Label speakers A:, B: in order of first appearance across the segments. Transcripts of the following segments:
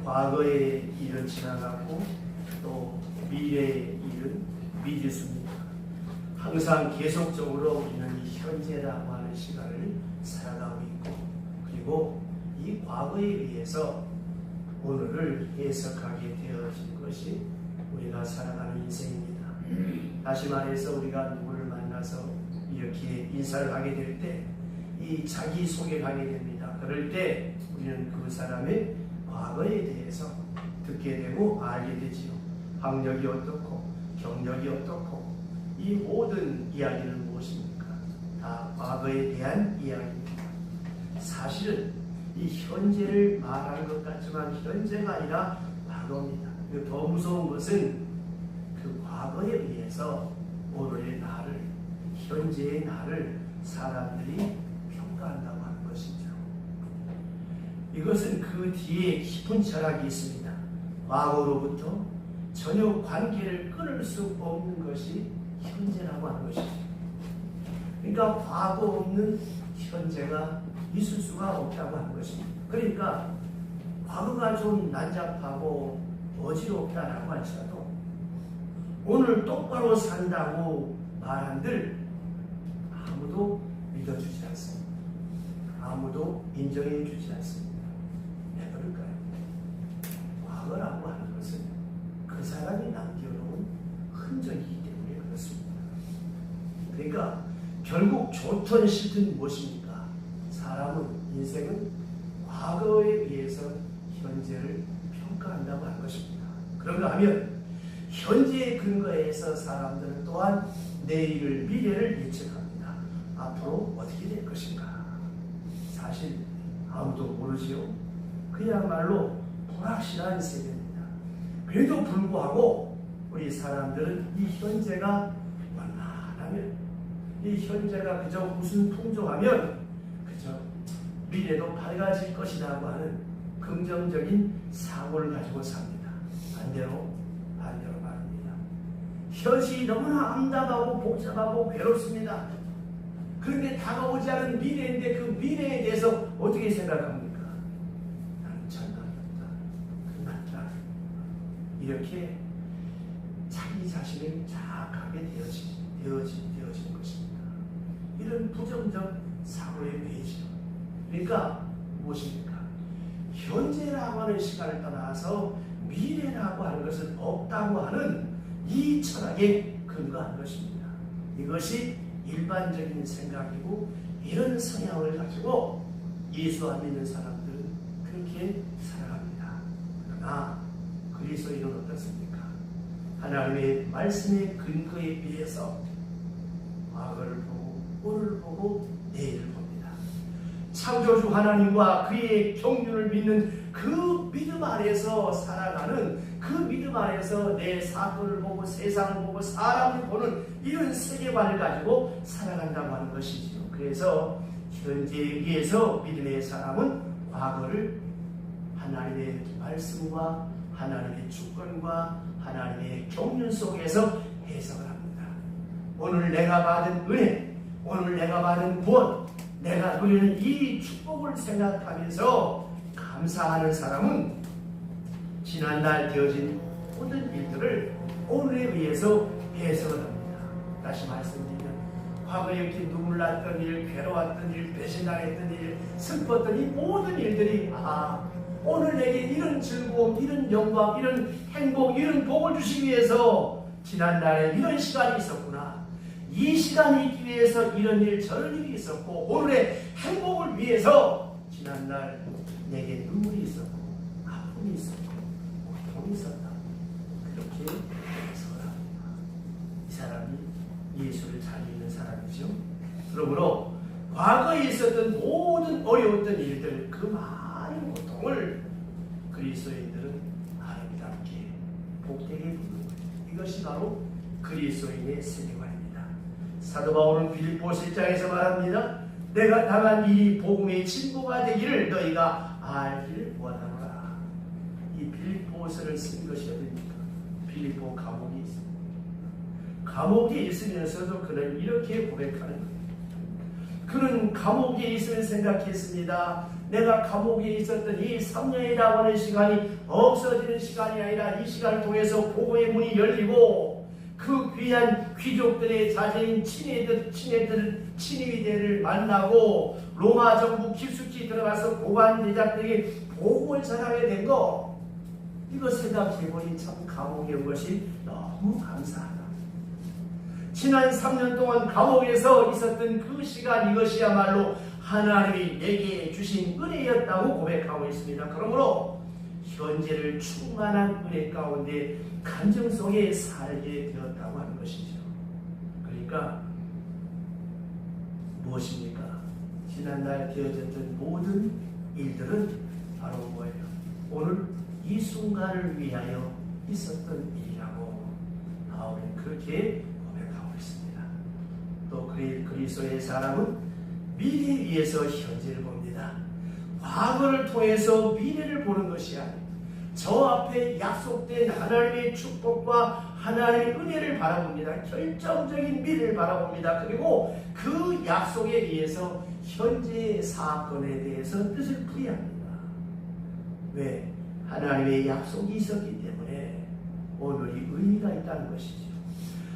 A: 과거의 일은 지나갔고 또 미래의 일은 미지수입니다. 항상 계속적으로 우리는 이 현재라고 하는 시간을 살아가고 있고, 그리고 이 과거에 의해서 오늘을 해석하게 되어진 것이 우리가 살아가는 인생입니다. 다시 말해서 우리가 누구를 만나서 이렇게 인사를 하게 될 때, 이 자기소개를 하게 됩니다. 그럴 때 우리는 그 사람의 과거에 대해서 듣게 되고 알게 되지요. 학력이 어떻고 경력이 어떻고, 이 모든 이야기는 무엇입니까? 다 과거에 대한 이야기입니다. 사실은 이 현재를 말하는 것 같지만 현재가 아니라 과거입니다. 더 무서운 것은 그 과거에 의해서 오늘의 나를, 현재의 나를 사람들이 평가한다고 하는 것이죠. 이것은 그 뒤에 깊은 철학이 있습니다. 과거로부터 전혀 관계를 끊을 수 없는 것이 현재라고 하는 것이죠. 그러니까 과거 없는 현재가 있을 수가 없다고 하는 것입니다. 그러니까 과거가 좀 난잡하고 어지럽다라고 할지라도 오늘 똑바로 산다고 말한들 아무도 믿어주지 않습니다. 아무도 인정해 주지 않습니다. 왜 그럴까요? 과거라고 하는 것은 그 사람이 남겨놓은 흔적이기 때문에 그렇습니다. 그러니까 결국 좋든 싫든 무엇입니까? 사람은, 인생은 과거에 의해서 현재를 평가한다고 하는 것입니다. 그런가 하면 현재의 근거에서 사람들은 또한 내일을, 미래를 예측합니다. 앞으로 어떻게 될 것인가? 사실 아무도 모르지요. 그야말로 불확실한 세계입니다. 그래도 불구하고 우리 사람들은 이 현재가 완만하면, 이 현재가 그저 무슨 풍족하면 그저 미래도 밝아질 것이라고 하는 긍정적인 사고를 가지고 삽니다. 반대로 말입니다. 현실이 너무나 암담하고 복잡하고 괴롭습니다. 그런데 다가오지 않은 미래인데 그 미래에 대해서 어떻게 생각합니까? 나는 전망이었다. 끝났다. 이렇게 자기 자신을 자학하게 되어진 것입니다. 이런 부정적 사고의 매질. 그러니까 무엇입니까? 현재라고 하는 시간을 떠나서 미래라고 하는 것은 없다고 하는 이 철학에 근거한 것입니다. 이것이 일반적인 생각이고, 이런 성향을 가지고 예수 안 믿는 사람들은 그렇게 살아갑니다. 그러나 그리스도인은 어떻습니까? 하나님의 말씀의 근거에 비해서 과거를 보고 오늘을 보고 내일을 봅니다. 창조주 하나님과 그의 경륜을 믿는 그 믿음 안에서 살아가는, 그 믿음 안에서 내 사건을 보고 세상을 보고 사람을 보는 이런 세계관을 가지고 살아간다고 하는 것이죠. 그래서 현재에 의해서 믿음의 사람은 과거를 하나님의 말씀과 하나님의 주권과 하나님의 경륜 속에서 해석을 합니다. 오늘 내가 받은 은혜, 오늘 내가 받은 구원, 내가 누리는 이 축복을 생각하면서 감사하는 사람은 지난날 되어진 모든 일들을 오늘에 의해서 해석을 합니다. 다시 말씀드리면 과거에 이렇게 눈물 났던 일, 괴로웠던 일, 배신당했던 일, 슬펐던 이 모든 일들이 오늘 내게 이런 즐거움, 이런 영광, 이런 행복, 이런 복을 주시기 위해서 지난날에 이런 시간이 있었구나. 이 시간이 있기 위해서 이런 일, 저런 일이 있었고, 오늘의 행복을 위해서 지난날 내게 눈물이 있었고, 아픔이 있었고, 고통이 있었다. 그렇게 해석합니다. 이 사람이 예수를 잘 믿는 사람이죠. 그러므로 과거에 있었던 모든 어려웠던 일들, 그 많은 고통을 그리스도인들은 아름답게 복되게 부르는 거예요. 이것이 바로 그리스도인의 세계관입니다. 사도 바울은 빌립보서 1장에서 말합니다. 내가 당한 일이 복음의 진보가 되기를 너희가 알기를 원하노라. 이 빌립보서를 쓴 것이 어디입니까? 빌립보 감옥이 있습니다. 감옥에 있으면서도 그는 이렇게 고백하는 거예요. 그는 감옥에 있으면 생각했습니다. 내가 감옥에 있었던 이 3년이라고 하는 시간이 없어지는 시간이 아니라 이 시간을 통해서 복음의 문이 열리고 그 귀한 귀족들의 자제인 친위대를 만나고 로마 정부 깊숙이 들어가서 고관 제자들에게 복음을 전하게 된 거, 이거 생각해보니 참 감옥에 온 것이 너무 감사하다. 지난 3년 동안 감옥에서 있었던 그 시간, 이것이야말로 하나님이 내게 주신 은혜였다고 고백하고 있습니다. 그러므로 현재를 충만한 은혜 가운데 감정 속에 살게 되었다고 하는 것이죠. 그러니까 무엇입니까? 지난날 되어졌던 모든 일들은 바로 뭐예요? 오늘 이 순간을 위하여 있었던 일이라고 바울은 그렇게 고백하고 있습니다. 또 그리스도의 사람은 미래 위에서 현재를 봅니다. 과거를 통해서 미래를 보는 것이 아니고 저 앞에 약속된 하나님의 축복과 하나님의 은혜를 바라봅니다. 결정적인 미래를 바라봅니다. 그리고 그 약속에 의해서 현재의 사건에 대해서 뜻을 풀이합니다. 왜? 하나님의 약속이 있었기 때문에 오늘이 의미가 있다는 것이죠.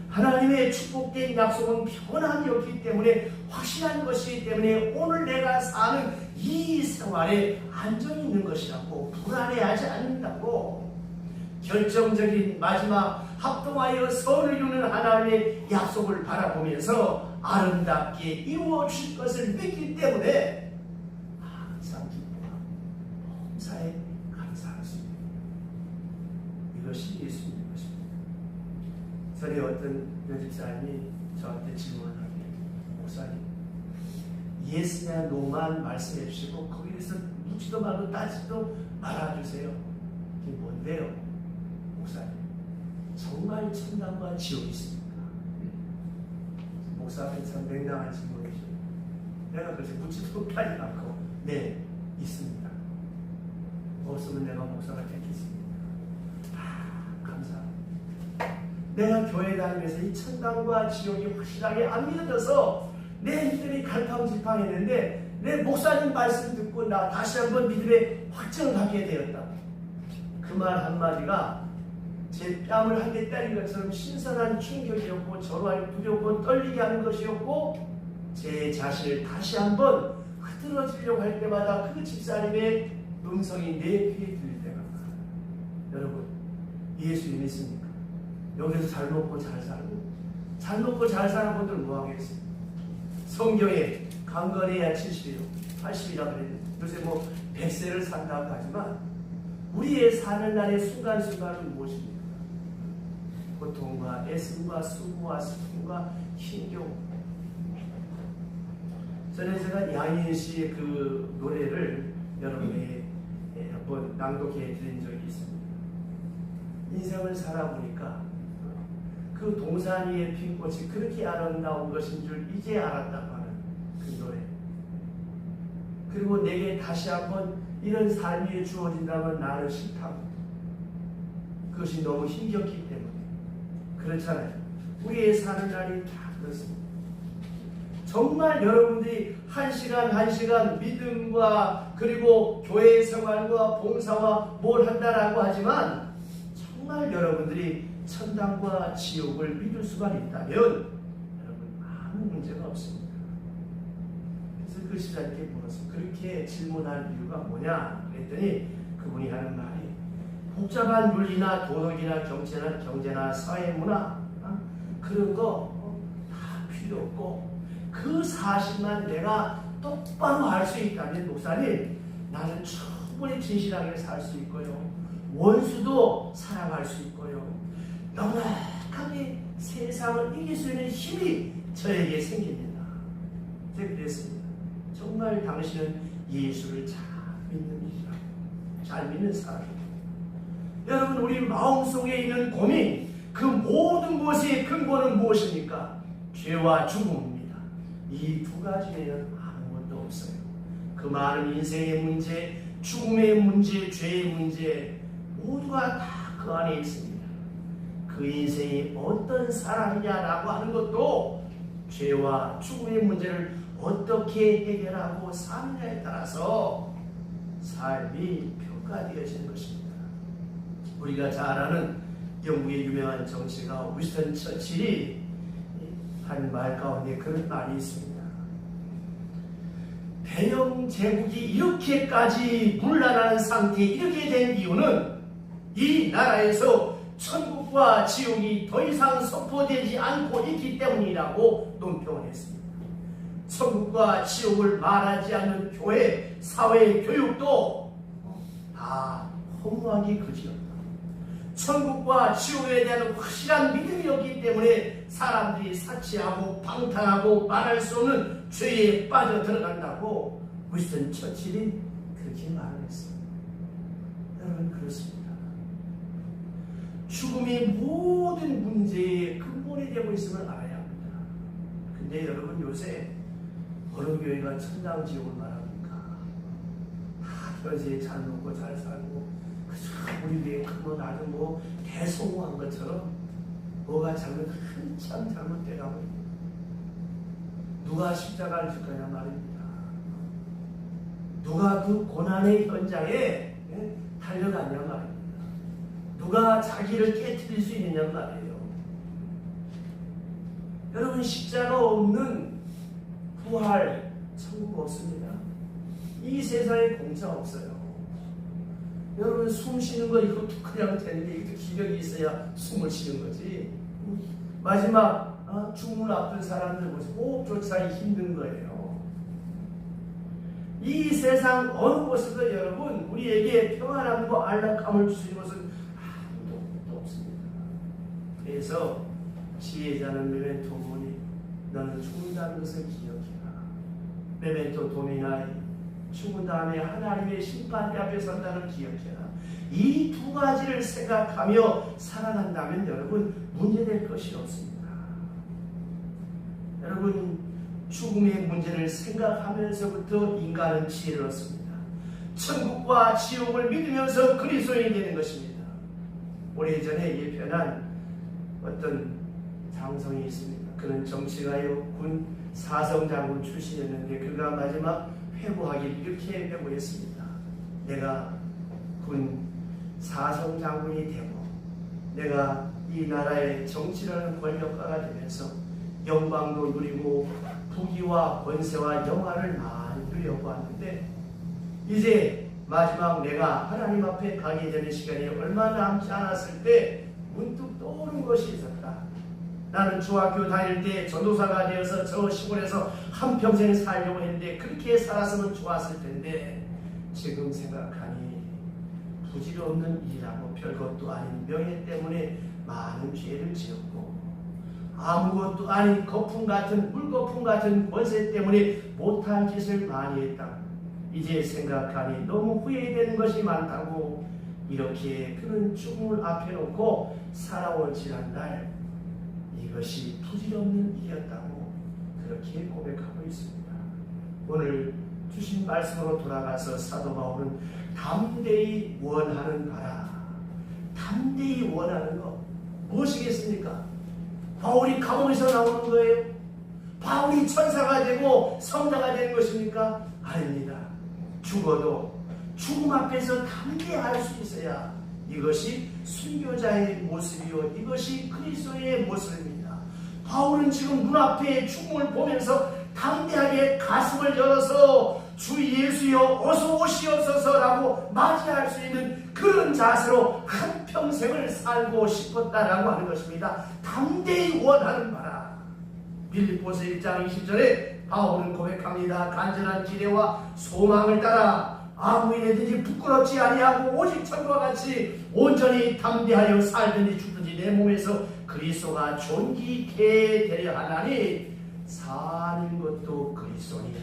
A: 하나님의 축복된 약속은 변함이 없기 때문에 확실한 것이기 때문에 오늘 내가 사는 이 생활에 안정이 있는 것이라고, 불안해하지 않는다고, 결정적인 마지막 합동하여 선을 이루는 하나님의 약속을 바라보면서 아름답게 이루어 주실 것을 믿기 때문에 항상 기뻐하고 범사에 감사하십니다. 이것이 예수님의 것입니다. 전에 어떤 여집사님이 저한테 질문을 하게, 목사님, 예스냐 노만 말씀해 주시고 거기에서 묻지도 말고 따지도 말아주세요. 이게 뭔데요? 목사님, 정말 천당과 지옥이 있습니까? 목사님 참 냉정한 질문이죠. 내가 그래서 묻지도 따지도 않고 네, 있습니다. 없으면 내가 목사가 됐겠습니다. 감사합니다. 내가 교회 다니면서 이 천당과 지옥이 확실하게 안 믿어져서 내 믿음이 갈팡질팡했는데 내 목사님 말씀 듣고 나 다시 한번 믿음의 확정을 갖게 되었다. 그 말 한마디가 제 뺨을 한 대 때린 것처럼 신선한 충격이었고 저로 두렵고 떨리게 하는 것이었고, 제 자신을 다시 한번 흐트러지려고 할 때마다 그 집사님의 음성이 내 귀에 들릴 때가 많아요. 여러분, 예수 믿습니까? 여기서 잘 먹고 잘 살고, 잘 먹고 잘 사는 분들 뭐 하겠습니까? 성경에 강건해야 70이요 80이라 그래요. 요새 뭐 100세를 산다고 하지만 우리의 사는 날의 순간순간은 무엇입니까? 고통과 애씀과 수고와 슬픔과 힘겨움. 전에 제가 양희은 씨의 그 노래를 여러분에게 한번 낭독해 드린 적이 있습니다. 인생을 살아보니까 그 동산 위의 핀 꽃이 그렇게 아름다운 것인 줄 이제 알았다고 하는 그 노래. 그리고 내게 다시 한번 이런 삶이 주어진다면 나는 싫다고. 그것이 너무 힘겹기 때문에. 그렇잖아요. 우리의 사는 날이 다 그렇습니다. 정말 여러분들이 한 시간 한 시간 믿음과 그리고 교회 생활과 봉사와 뭘 한다라고 하지만 정말 여러분들이 천당과 지옥을 믿을 수만 있다면 여러분 아무 문제가 없습니다. 그래서 그 시장님께 물었어요. 그렇게 질문할 이유가 뭐냐 그랬더니 그분이 하는 말이 복잡한 윤리나 도덕이나 경제나 사회문화 그런 거 다 필요 없고 그 사실만 내가 똑바로 알 수 있다면 목사님 나는 충분히 진실하게 살 수 있고요. 원수도 사랑할 수 있고요. 넉넉하게 세상을 이길 수 있는 힘이 저에게 생깁니다. 제가 그랬습니다. 정말 당신은 예수를 잘 믿는 이라고, 잘 믿는 사람입니다. 여러분 우리 마음속에 있는 고민, 그 모든 것의 근본은 무엇입니까? 죄와 죽음입니다. 이 두 가지 외에는 아무것도 없어요. 그 많은 인생의 문제, 죽음의 문제, 죄의 문제 모두가 다 그 안에 있습니다. 그 인생이 어떤 사람이냐라고 하는 것도 죄와 죽음의 문제를 어떻게 해결하고 사느냐에 따라서 삶이 평가되어지는 것입니다. 우리가 잘 아는 영국의 유명한 정치가 위스턴 처칠이 한 말 가운데 그런 말이 있습니다. 대영 제국이 이렇게까지 문란한 상태에 이르게 된 이유는 이 나라에서 천국과 지옥이 더 이상 선포되지 않고 있기 때문이라고 논평을 했습니다. 천국과 지옥을 말하지 않는 교회, 사회, 교육도 다 허무하기 그지없다. 천국과 지옥에 대한 확실한 믿음이 없기 때문에 사람들이 사치하고 방탕하고 말할 수 없는 죄에 빠져 들어간다고 위스턴 처칠이 그렇게 말을 했습니다. 여러분, 그렇습니다. 죽음이 모든 문제의 근본이 되고 있음을 알아야 합니다. 근데 여러분, 요새 어느 교회가 천당 지옥을 말합니까? 다 현세에 잘 먹고 잘 살고 우리 교회 아주 대성공한 것처럼 뭐가 한참 잘못돼가고 있습니다. 누가 십자가를 질 거냐 말입니다. 누가 그 고난의 현장에 달려가냐 말입니다. 누가 자기를 깨트릴 수 있느냐 말이에요. 여러분, 십자가 없는 부활, 천국 없습니다. 이 세상에 공짜 없어요. 여러분, 숨 쉬는 거 이것도 그냥 되는데 이것도 기력이 있어야 숨을 쉬는 거지. 마지막 죽음을 앞둔 사람들 보세요. 호흡조차 힘든 거예요. 이 세상 어느 곳에도 여러분 우리에게 평안함과 안락함을 주시는 것은 아무도 없습니다. 그래서 지혜자는 메멘토 모니, 너는 죽는다는 것을 기억해라. 메멘토 도미나이, 죽은 다음에 하나님의 심판대 앞에 선다는 기억해라. 이 두 가지를 생각하며 살아간다면 여러분 문제될 것이 없습니다. 여러분, 죽음의 문제를 생각하면서부터 인간은 지혜를 얻습니다. 천국과 지옥을 믿으면서 그리스도인이 되는 것입니다. 오래전에 예편한 어떤 장성이 있습니다. 그는 정치가요, 군 사성장군 출신이었는데 그가 마지막 회고하기를 이렇게 회고했습니다. 내가 군 사성장군이 되고 내가 이 나라의 정치라는 권력가가 되면서 영광도 누리고 부귀와 권세와 영화를 많이 누려보았는데 이제 마지막 내가 하나님 앞에 가게 되는 시간이 얼마 남지 않았을 때 문득 떠오른 것이 있었다. 나는 중학교 다닐 때 전도사가 되어서 저 시골에서 한평생 살려고 했는데 그렇게 살았으면 좋았을 텐데 지금 생각하니 부질없는 일이라고 별것도 아닌 명예 때문에 많은 죄를 지었고 아무것도 아닌 거품 같은 물거품 같은 권세 때문에 못한 짓을 많이 했다. 이제 생각하니 너무 후회되는 것이 많다고 이렇게 그는 죽음을 앞에 놓고 살아온 지난날 이것이 부질없는 일이었다고 그렇게 고백하고 있습니다. 오늘 주신 말씀으로 돌아가서 사도 바울은 담대히 원하는 바라. 담대히 원하는 것 무엇이겠습니까? 바울이 감옥에서 나오는 거예요? 바울이 천사가 되고 성자가 되는 것입니까? 아닙니다. 죽어도 죽음 앞에서 담대할 수 있어야 이것이 순교자의 모습이요 이것이 그리스도의 모습입니다. 바울은 지금 눈앞에 죽음을 보면서 담대하게 가슴을 열어서 주 예수여 어서 오시옵소서라고 맞이할 수 있는 그런 자세로 한평생을 살고 싶었다라고 하는 것입니다. 담대히 원하는 바라. 빌립보서 1장 20절에 바울은 고백합니다. 간절한 기대와 소망을 따라 아무 일에든지 부끄럽지 아니하고 오직 천과 같이 온전히 담대하여 살든지 죽든지 내 몸에서 그리스도가 존귀케 되려 하나니 사는 것도 그리스도니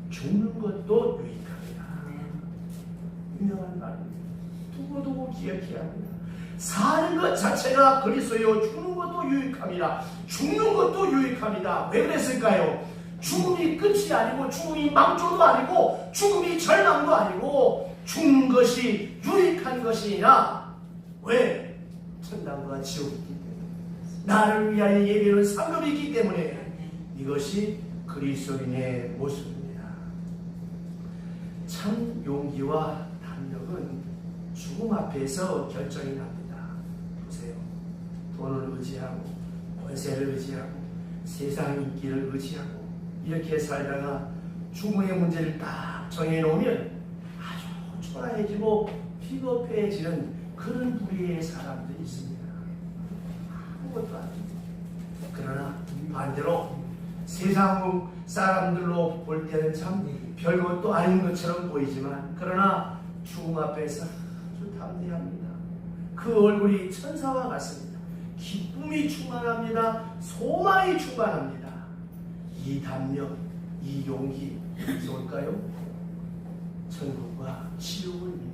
A: 죽는 것도 유익합니다. 유명한 말입니다. 두고두고 기억해야 합니다. 사는 것 자체가 그리스도요 죽는 것도 유익합니다. 죽는 것도 유익합니다. 왜 그랬을까요? 죽음이 끝이 아니고 죽음이 망조도 아니고 죽음이 절망도 아니고 죽는 것이 유익한 것이니라. 왜? 천당과 지옥이 있기 때문에 나를 위하여 예비한 상급이 있기 때문에 이것이 그리스도인의 모습입니다. 참 용기와 담력은 죽음 앞에서 결정이 납니다. 보세요. 돈을 의지하고 권세를 의지하고 세상 인기를 의지하고 이렇게 살다가 죽음의 문제를 딱 정해놓으면 아주 초라해지고 비겁해지는 그런 부류의 사람들이 있습니다. 아무것도 아닙니다. 그러나 반대로 세상 사람들로 볼 때는 참 별것도 아닌 것처럼 보이지만 그러나 죽음 앞에서 아주 담대합니다. 그 얼굴이 천사와 같습니다. 기쁨이 충만합니다. 소망이 충만합니다. 이 담력, 이 용기 어디서 올까요? 천국과 지옥을 믿는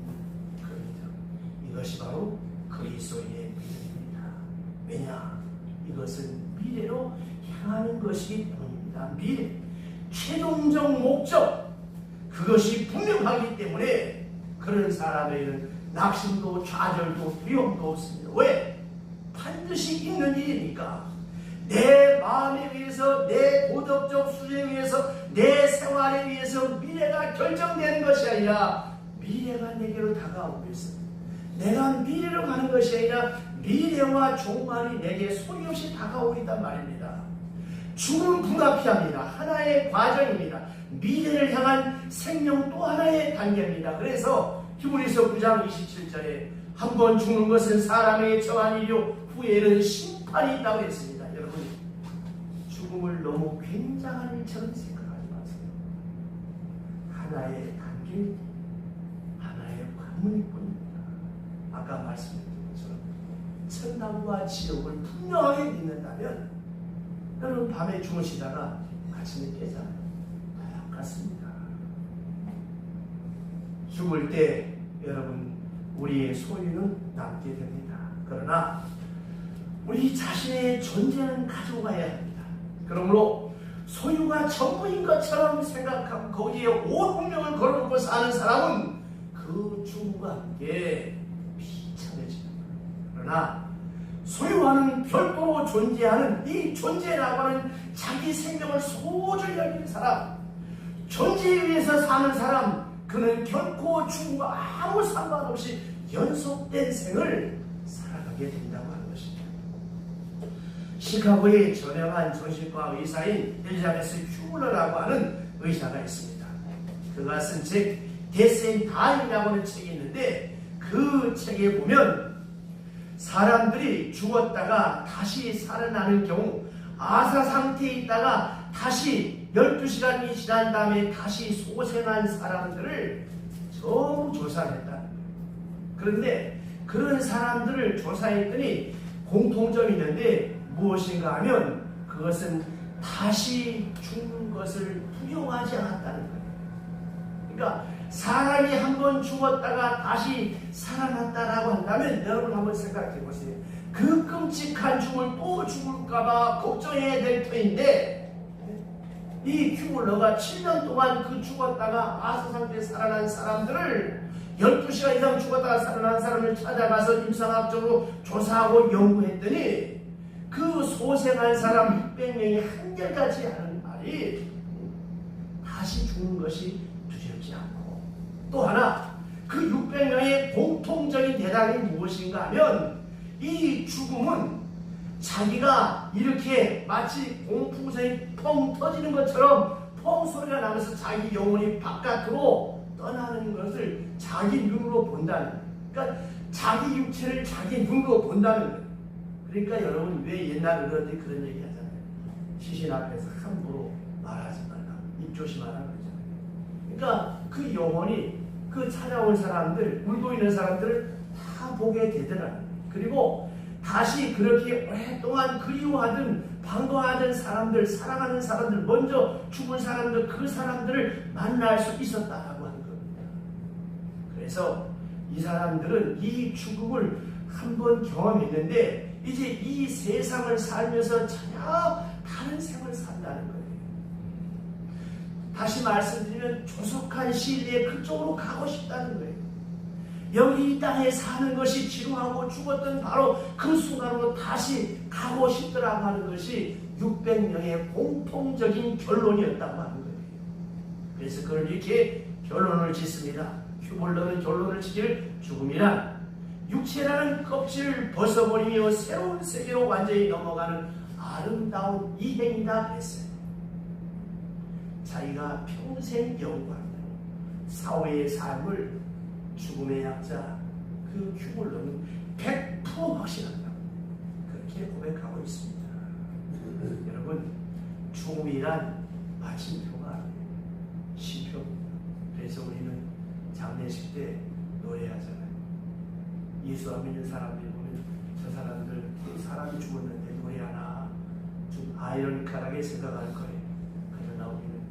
A: 그 믿음. 이것이 바로 그리스도인의 믿음입니다. 왜냐? 이것은 미래로 향하는 것이기 때문입니다. 미래, 최종적 목적, 그것이 분명하기 때문에 그런 사람에게는 낙심도 좌절도 두려움도 없습니다. 왜? 반드시 있는 일이니까. 내 마음에 의해서, 내 도덕적 수준에 의해서, 내 생활에 의해서 미래가 결정되는 것이 아니라 미래가 내게로 다가오고 있습니다. 내가 미래로 가는 것이 아니라 미래와 종말이 내게 소리 없이 다가오고 있단 말입니다. 죽음은 불가피합니다. 하나의 과정입니다. 미래를 향한 생명 또 하나의 단계입니다. 그래서 히브리서 9장 27절에 한 번 죽는 것은 사람의 정한 일이요 후에는 심판이 있다고 했습니다. 여러분, 죽음을 너무 굉장한 일처럼 생각하지 마세요. 하나의 단계, 하나의 관문일 뿐입니다. 아까 말씀드린 것처럼 천당과 지옥을 분명하게 믿는다면 여러분 밤에 주무시다가 아침에 깨잖아요. 똑같습니다. 죽을 때 여러분 우리의 소유는 남게 됩니다. 그러나 우리 자신의 존재는 가지고 가야 합니다. 그러므로 소유가 전부인 것처럼 생각하고 거기에 온 운명을 걸어놓고 사는 사람은 그 죽음과 함께 비참해집니다. 그러나 소유와는 별도로 존재하는 이 존재라고 하는 자기 생명을 소중히 여기는 사람, 존재에 의해서 사는 사람, 그는 결코 죽음과 아무 상관없이 연속된 생을 살아가게 된다고 하는 것입니다. 시카고의 저명한 정신과 의사인 엘리자베스 휴머러라고 하는 의사가 있습니다. 그가 쓴 책 데스 앤 다이라고 하는 책이 있는데 그 책에 보면 사람들이 죽었다가 다시 살아나는 경우 아사 상태에 있다가 다시 12시간이 지난 다음에 다시 소생한 사람들을 전부 조사했다. 그런데 그런 사람들을 조사했더니 공통점이 있는데 무엇인가 하면 그것은 다시 죽는 것을 부용하지 않았다는 거예요. 그러니까 사람이 한번 죽었다가 다시 살아났다라고 한다면 여러분 한번 생각해 보세요. 그 끔찍한 죽음을 또 죽을까봐 걱정해야 될 터인데 이 휴머러가 7년 동안 그 죽었다가 아사 상태에 살아난 사람들을 12시간 이상 죽었다가 살아난 사람을 찾아가서 임상학적으로 조사하고 연구했더니 그 소생한 사람 600명이 한결같이 하는 말이 다시 죽는 것이 두렵지 않고 또 하나 그 600명의 공통적인 대답이 무엇인가 하면 이 죽음은 자기가 이렇게 마치 공풍선이 펑 터지는 것처럼 펑 소리가 나면서 자기 영혼이 바깥으로 떠나는 것을 자기 눈으로 본다는 거예요. 그러니까 자기 육체를 자기 눈으로 본다는 거예요. 그러니까 여러분 왜 옛날 어른들이 그런 얘기 하잖아요. 시신 앞에서 함부로 말하지 말라. 입 조심하라 그러잖아요. 그러니까 그 영혼이 그 찾아온 사람들, 울고 있는 사람들을 다 보게 되더라고요. 그리고 다시 그렇게 오랫동안 그리워하던 반가워하던 사람들, 사랑하는 사람들, 먼저 죽은 사람들, 그 사람들을 만날 수 있었다라고 하는 겁니다. 그래서 이 사람들은 이 죽음을 한번 경험했는데 이제 이 세상을 살면서 전혀 다른 생을 산다는 거예요. 다시 말씀드리면 조속한 시일 내에 그쪽으로 가고 싶다는 거예요. 여기 이 땅에 사는 것이 지루하고 죽었던 바로 그 순간으로 다시 가고 싶더라고 하는 것이 600명의 공통적인 결론이었다고 하는 거예요. 그래서 그걸 이렇게 결론을 짓습니다. 휴물러는 결론을 짓기를 죽음이란 육체라는 껍질을 벗어버리며 새로운 세계로 완전히 넘어가는 아름다운 이행이다 그랬어요. 자기가 평생 연구하는 사회의 삶을 죽음의 약자 그 휴물러는 100% 확신한다. 그렇게 고백하고 있습니다. 여러분, 죽음이란 마침표가 아니에요. 시표입니다. 그래서 우리는 장례식 때 노래하잖아요. 예수 안 믿는 사람들이 보면 저 사람들 사람이 죽었는데 노래하나 좀 아이러니컬하게 생각할 거예요. 그러나 우리는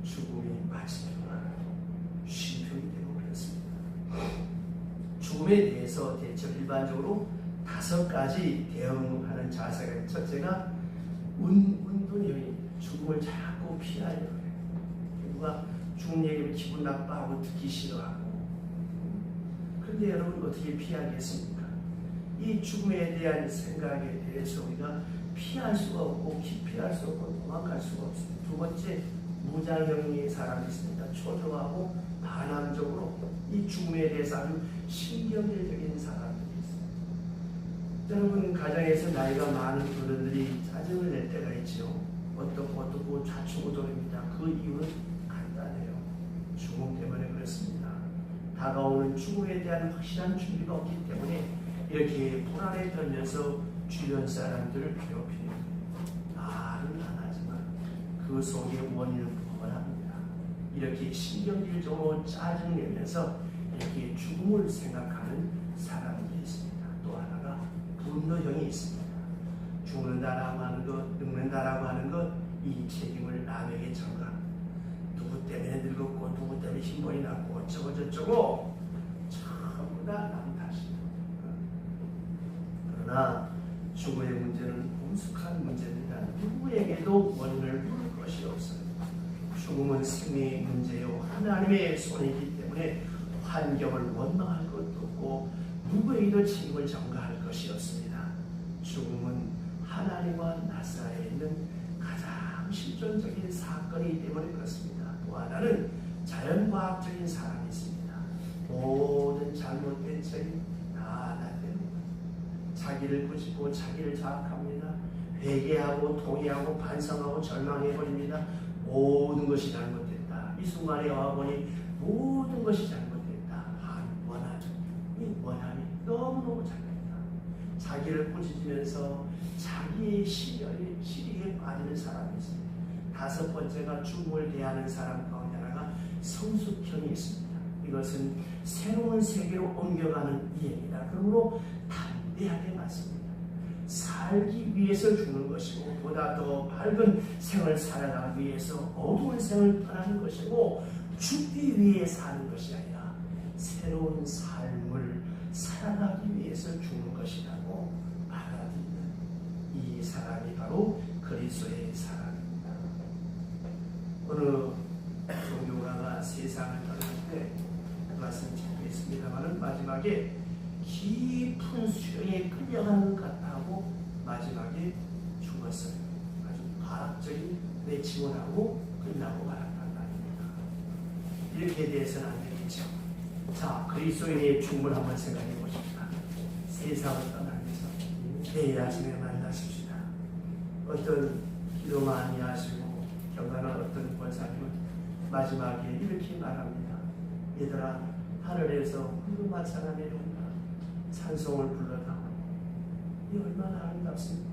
A: 죽음이 마침표가 시표이 되고 그렇습니다. 죽음에 대해서 대처 일반적으로 5가지 대응하는 자세가, 첫째가 운동이 죽음을 자꾸 피하려고 해요. 누가 죽음 얘기를 기분 나빠하고 듣기 싫어하고. 그런데 여러분 어떻게 피하겠습니까? 이 죽음에 대한 생각에 대해서 우리가 피할 수가 없고 기피할 수 없고 도망갈 수가 없습니다. 두 번째, 무장형의 사람이 있습니다. 초조하고 반항적으로 이 죽음에 대해서 아주 신경질적인 사람들이 있습니다. 여러분, 가정에서 나이가 많은 어른들이 짜증을 낼 때가 있죠. 어떻고 좌충우돌입니다. 그 이유는 간단해요. 죽음 때문에 그렇습니다. 다가오는 죽음에 대한 확실한 준비가 없기 때문에 이렇게 불안에 떨면서 주변 사람들을 괴롭히는 말은 안 하지만 그 속에 원인은 포괄합니다. 이렇게 신경질적으로 짜증내면서 이렇게 죽음을 생각하는 사람들이 있습니다. 또 하나가 분노형이 있습니다. 죽는다라고 하는 것, 늙는다라고 하는 것, 이 책임을 남에게 전가합니다. 누구 때문에 늙었고 누구 때문에 흰머리 났고 어쩌고 저쩌고 전부 다 남 탓이에요. 그러나 죽음의 문제는 엄숙한 문제입니다. 누구에게도 원인을 물을 것이 없어요. 죽음은 생명의 문제요 하나님의 손이기 때문에 환경을 원망할 것도 없고 누구에게도 책임을 전가할 것이 없습니다. 죽음은 하나님과 나 사이에 있는 가장 실존적인 사건이기 때문에 그렇습니다. 또 하나는 자연과학적인 사람이 있습니다. 모든 잘못된 책임 다 나 때문에 자기를 꾸짖고 자기를 자학합니다. 회개하고 동의하고 반성하고 절망해버립니다. 모든 것이 잘못됐다. 이 순간에 와보니 모든 것이 잘못됐다. 이 원함이 너무너무 잘못됐다. 자기를 꾸짖으면서 자기의 시리에 빠지는 사람이 있습니다. 5번째가 죽음을 대하는 사람 가운데 하나가 성숙형이 있습니다. 이것은 새로운 세계로 옮겨가는 이행이다. 그러므로 담대하게 맞습니다. 살기 위해서 죽는 것이고 보다 더 밝은 생을 살아가기 위해서 어두운 생을 떠나는 것이고 죽기 위해 사는 것이 아니라 새로운 삶을 살아가기 위해서 죽는 것이라고 받아들이는 이 사람이 바로 그리스도의 사람입니다. 어느 종교가가 세상을 떠날 때 그 말씀 찾고 있습니다만 마지막에 깊은 수령에 끌려가는 것 같다고 마지막에 죽었어요. 아주 과학적인 외침을 하고 끝나고 말았단 말입니다. 이렇게 대해서는 안 되겠죠. 자, 그리스도인의 죽음을 한번 생각해 보십시다. 세상을 떠나면서 내일 아침에 만나십시다. 어떤 기도 많이 하시고 경건한 어떤 권사님은 마지막에 이렇게 말합니다. 얘들아, 하늘에서 그 마차가 내려온다. 찬송을 불러다오. 이 얼마나 아름답습니까?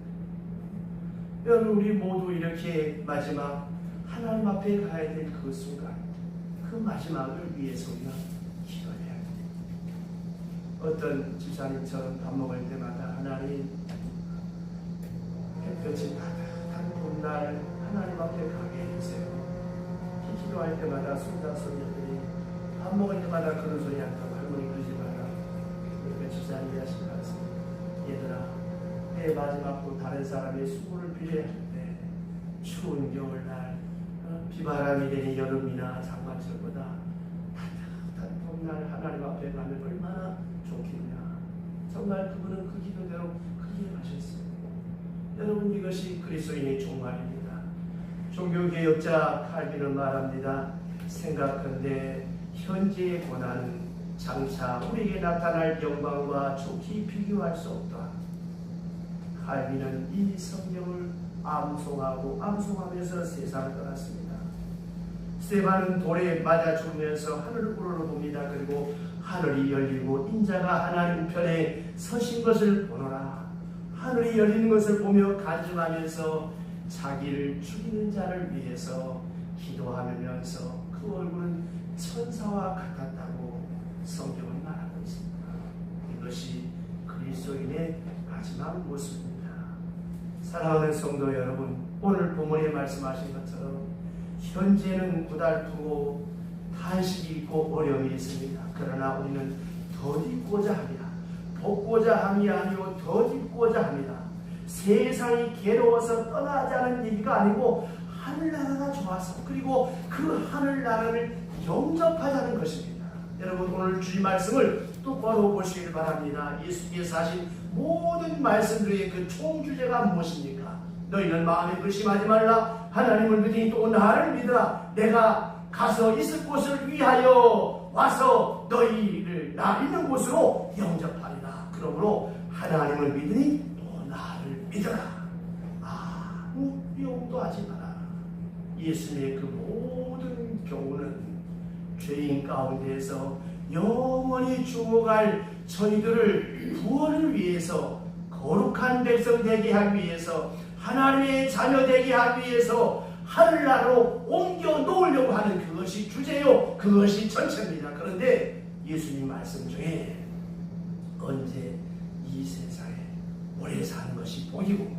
A: 여러분, 우리 모두 이렇게 마지막 하나님 앞에 가야 될 그 순간, 그 마지막을 위해서 우리가 기도해야 합니다. 어떤 집사님처럼 밥 먹을 때마다 하나님, 햇볕이 따뜻한 봄날 하나님 앞에 가게 해주세요. 기도할 때마다 손자 손녀들이 밥 먹을 때마다 그런 소리 한다고 할머니 그러지 마라. 그러니까 집사님이 하신 말씀, 얘들아, 내 마지막으로 다른 사람의 수고를 빌려야 하는데 추운 겨울날 비바람이 되는 여름이나 장마철보다 따뜻한 봄날 하나님 앞에 가면 얼마나 좋겠냐. 정말 그분은 그 기도대로 그렇게 하셨어요. 여러분, 이것이 그리스도인의 종말입니다. 종교개혁자 칼빈은 말합니다. 생각한데 현재의 고난은 장차 우리에게 나타날 영광과 좋게 비교할 수 없다. 칼빈은 이 성경을 암송하면서 세상을 떠났습니다. 스테반은 돌에 맞아 죽으면서 하늘을 우러러봅니다. 그리고 하늘이 열리고 인자가 하나님 편에 서신 것을 보노라. 하늘이 열리는 것을 보며 간증하면서 자기를 죽이는 자를 위해서 기도하면서 그 얼굴은 천사와 같았다고 성경은 말하고 있습니다. 이것이 그리스도인의 마지막 모습입니다. 사랑하는 성도 여러분, 오늘 본문에 말씀하신 것처럼 현재는 고달프고 탄식이 있고 어려움이 있습니다. 그러나 우리는 더디고자 합니다. 복고자 함이 아니요 더디고자 합니다. 세상이 괴로워서 떠나자는 얘기가 아니고 하늘나라가 좋아서, 그리고 그 하늘나라를 영접하자는 것입니다. 여러분, 오늘 주의 말씀을 똑바로 보시길 바랍니다. 예수께서 하신 모든 말씀들의 그 총주제가 무엇입니까? 너희는 마음에 의심하지 말라. 하나님을 믿으니 또 나를 믿으라. 내가 가서 있을 곳을 위하여 와서 너희를 나 있는 곳으로 영접하리라. 그러므로 하나님을 믿으니 또 나를 믿으라. 아무 비용도 하지 마라. 예수님의 그 모든 교훈은 죄인 가운데에서 영원히 죽어갈 저희들을 구원을 위해서, 거룩한 백성 되게 하기 위해서, 하나님의 자녀 되게 하기 위해서 하늘나라로 옮겨 놓으려고 하는 그것이 주제요, 그것이 전체입니다. 그런데 예수님 말씀 중에 언제 이 세상에 오래 사는 것이 복이고,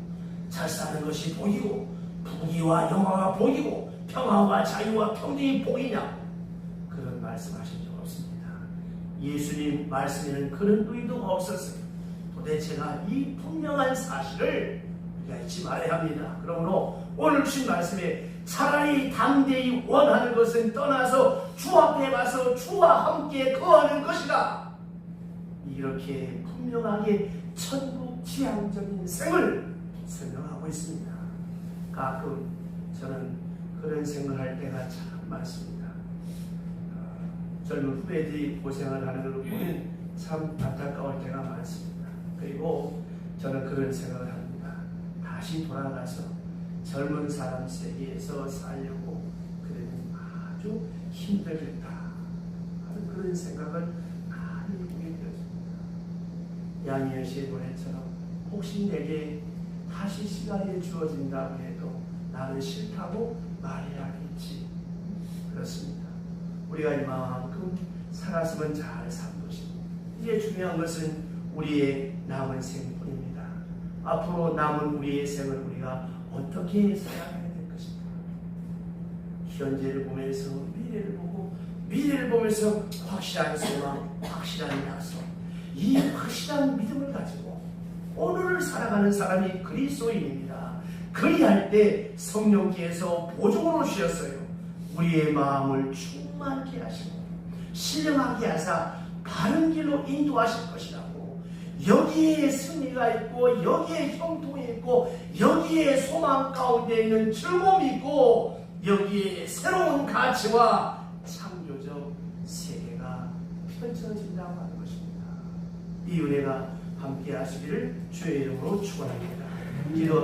A: 잘 사는 것이 복이고, 부귀와 영화가 복이고, 평화와 자유와 평등이 복이냐, 그런 말씀하신 적 없습니다. 예수님 말씀에는 그런 의도가 없었어요. 도대체가 이 분명한 사실을 우리가 잊지 말아야 합니다. 그러므로 오늘 주신 말씀에 차라리 담대히 원하는 것은 떠나서 주 앞에 가서 주와 함께 거하는 것이다, 이렇게 분명하게 천국 지향적인 생을 설명하고 있습니다. 가끔 저는 그런 생각을 할 때가 참 많습니다. 젊은 후배들이 고생을 하는 걸 보면 참 안타까울 때가 많습니다. 그리고 저는 그런 생각을 합니다. 다시 돌아가서 젊은 사람 세계에서 살려고 그러면 아주 힘들겠다 하는 그런 생각을 많이 보게 되었습니다. 양희은 씨의 노래처럼 혹시 내게 다시 시간이 주어진다고 해도 나는 싫다고 말해야겠지. 그렇습니다. 우리가 이만큼 살았으면 잘 산 것입니다. 이제 중요한 것은 우리의 남은 생뿐입니다. 앞으로 남은 우리의 생을 우리가 어떻게 살아가야 될 것인가. 현재를 보면서 미래를 보고, 미래를 보면서 확실한 소망, 확실한 약속, 이 확실한 믿음을 가지고 오늘을 살아가는 사람이 그리스도인입니다. 그리할 때 성령께서 보증으로 주셨어요. 우리의 마음을 충만케 하시고 신령하게 하사 바른 길로 인도하실 것이라고, 여기에 승리가 있고, 여기에 형통이 있고, 여기에 소망 가운데 있는 즐거움이 있고, 여기에 새로운 가치와 창조적 세계가 펼쳐진다고 하는 것입니다. 이 은혜가 함께 하시기를 주의 이름으로 축원합니다. 기도